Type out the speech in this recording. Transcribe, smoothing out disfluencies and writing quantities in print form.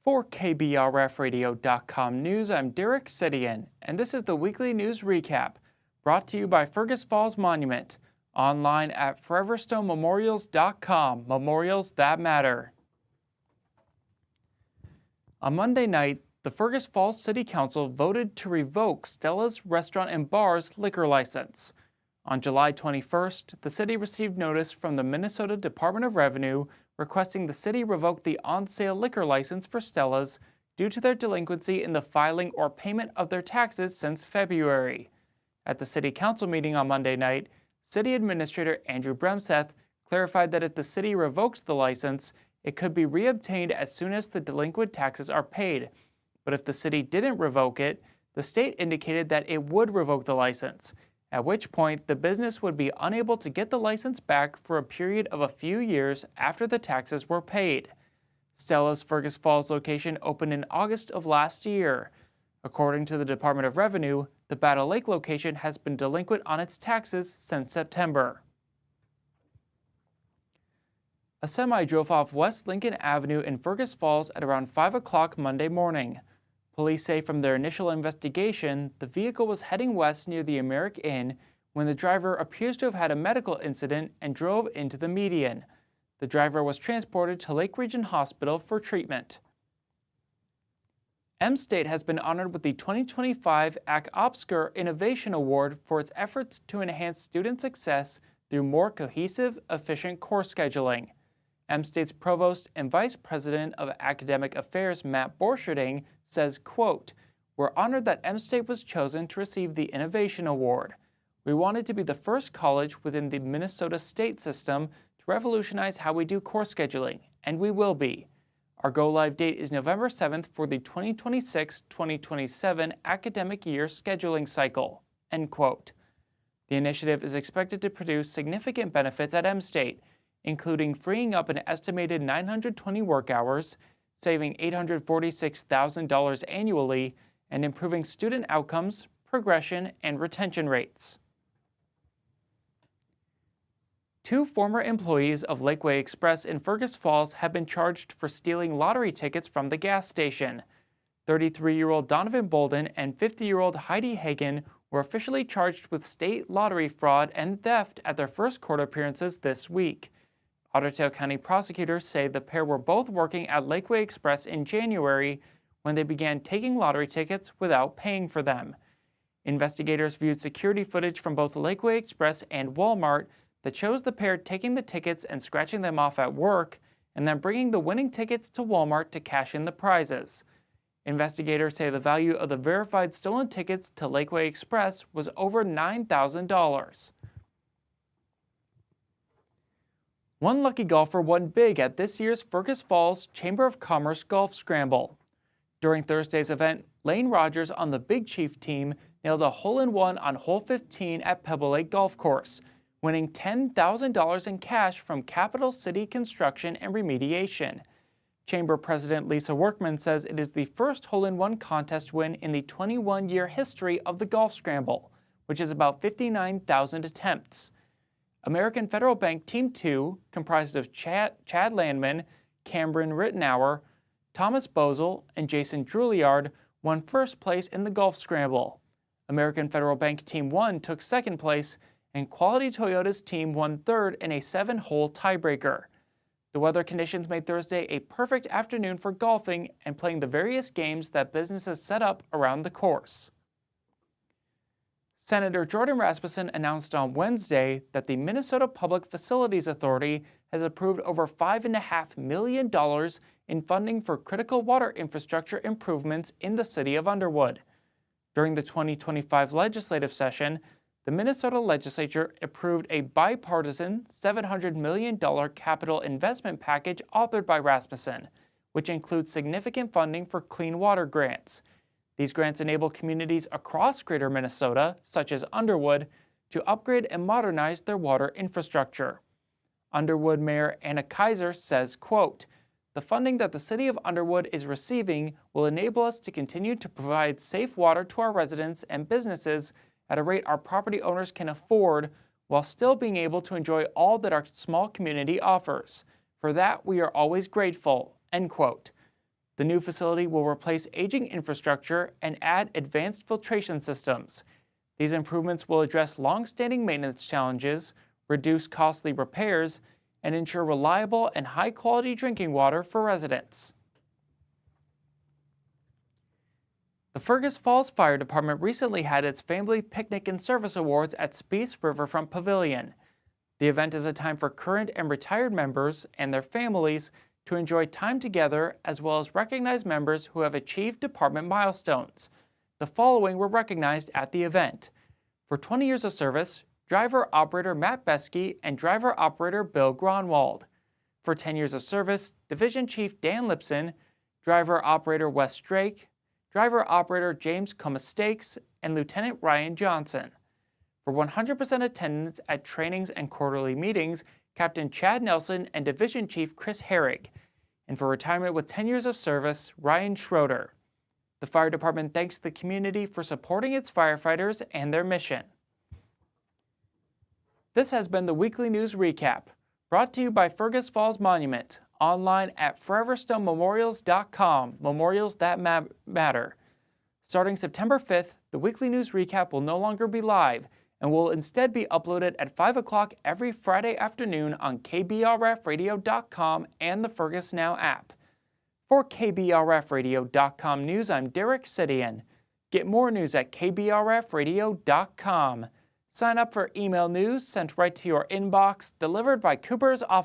For KBRFradio.com News, I'm Derek Sidian, and this is the weekly news recap, brought to you by Fergus Falls Monument, online at foreverstonememorials.com, memorials that matter. On Monday night, the Fergus Falls City Council voted to revoke Stella's Restaurant and Bar's liquor license. On July 21st, the city received notice from the Minnesota Department of Revenue requesting the city revoke the on-sale liquor license for Stella's due to their delinquency in the filing or payment of their taxes since February. At the City Council meeting on Monday night, City Administrator Andrew Bremseth clarified that if the city revokes the license, it could be reobtained as soon as the delinquent taxes are paid. But if the city didn't revoke it, the state indicated that it would revoke the license, at which point the business would be unable to get the license back for a period of a few years after the taxes were paid. Stella's Fergus Falls location opened in August of last year. According to the Department of Revenue, the Battle Lake location has been delinquent on its taxes since September. A semi drove off West Lincoln Avenue in Fergus Falls at around 5 o'clock Monday morning. Police say from their initial investigation, the vehicle was heading west near the American Inn when the driver appears to have had a medical incident and drove into the median. The driver was transported to Lake Region Hospital for treatment. M-State has been honored with the 2025 AC Obscur Innovation Award for its efforts to enhance student success through more cohesive, efficient course scheduling. M-State's Provost and Vice President of Academic Affairs Matt Borcherding says, quote, "We're honored that M-State was chosen to receive the Innovation Award. We wanted to be the first college within the Minnesota state system to revolutionize how we do course scheduling, and we will be. Our go-live date is November 7th for the 2026-2027 academic year scheduling cycle," end quote. The initiative is expected to produce significant benefits at M-State, including freeing up an estimated 920 work hours, saving $846,000 annually, and improving student outcomes, progression, and retention rates. Two former employees of Lakeway Express in Fergus Falls have been charged for stealing lottery tickets from the gas station. 33-year-old Donovan Bolden and 50-year-old Heidi Hagen were officially charged with state lottery fraud and theft at their first court appearances this week. Ottertail County prosecutors say the pair were both working at Lakeway Express in January when they began taking lottery tickets without paying for them. Investigators viewed security footage from both Lakeway Express and Walmart that shows the pair taking the tickets and scratching them off at work, and then bringing the winning tickets to Walmart to cash in the prizes. Investigators say the value of the verified stolen tickets to Lakeway Express was over $9,000. One lucky golfer won big at this year's Fergus Falls Chamber of Commerce Golf Scramble. During Thursday's event, Lane Rogers on the Big Chief team nailed a hole-in-one on hole 15 at Pebble Lake Golf Course, winning $10,000 in cash from Capital City Construction and Remediation. Chamber President Lisa Workman says it is the first hole-in-one contest win in the 21-year history of the Golf Scramble, which is about 59,000 attempts. American Federal Bank Team 2, comprised of Chad Landman, Cameron Rittenauer, Thomas Bozel, and Jason Drouillard, won first place in the Golf Scramble. American Federal Bank Team 1 took second place, and Quality Toyota's team won third in a 7-hole tiebreaker. The weather conditions made Thursday a perfect afternoon for golfing and playing the various games that businesses set up around the course. Senator Jordan Rasmussen announced on Wednesday that the Minnesota Public Facilities Authority has approved over $5.5 million in funding for critical water infrastructure improvements in the city of Underwood. During the 2025 legislative session, the Minnesota legislature approved a bipartisan $700 million capital investment package authored by Rasmussen, which includes significant funding for clean water grants. These grants enable communities across greater Minnesota, such as Underwood, to upgrade and modernize their water infrastructure. Underwood Mayor Anna Kaiser says, quote, "The funding that the city of Underwood is receiving will enable us to continue to provide safe water to our residents and businesses at a rate our property owners can afford while still being able to enjoy all that our small community offers. For that, we are always grateful," end quote. The new facility will replace aging infrastructure and add advanced filtration systems. These improvements will address long-standing maintenance challenges, reduce costly repairs, and ensure reliable and high-quality drinking water for residents. The Fergus Falls Fire Department recently had its Family Picnic and Service Awards at Spice Riverfront Pavilion. The event is a time for current and retired members and their families to enjoy time together, as well as recognize members who have achieved department milestones. The following were recognized at the event. For 20 years of service, driver-operator Matt Beskey and driver-operator Bill Gronwald. For 10 years of service, Division Chief Dan Lipson, driver-operator Wes Drake, driver-operator James Comastakes, and Lieutenant Ryan Johnson. For 100% attendance at trainings and quarterly meetings, Captain Chad Nelson and Division Chief Chris Herrig. And for retirement with 10 years of service, Ryan Schroeder. The fire department thanks the community for supporting its firefighters and their mission. This has been the Weekly News Recap, brought to you by Fergus Falls Monument, online at foreverstonememorials.com, memorials that matter. Starting September 5th, the Weekly News Recap will no longer be live and will instead be uploaded at 5 o'clock every Friday afternoon on kbrfradio.com and the Fergus Now app. For kbrfradio.com news, I'm Derek Sidian. Get more news at kbrfradio.com. Sign up for email news sent right to your inbox, delivered by Cooper's office.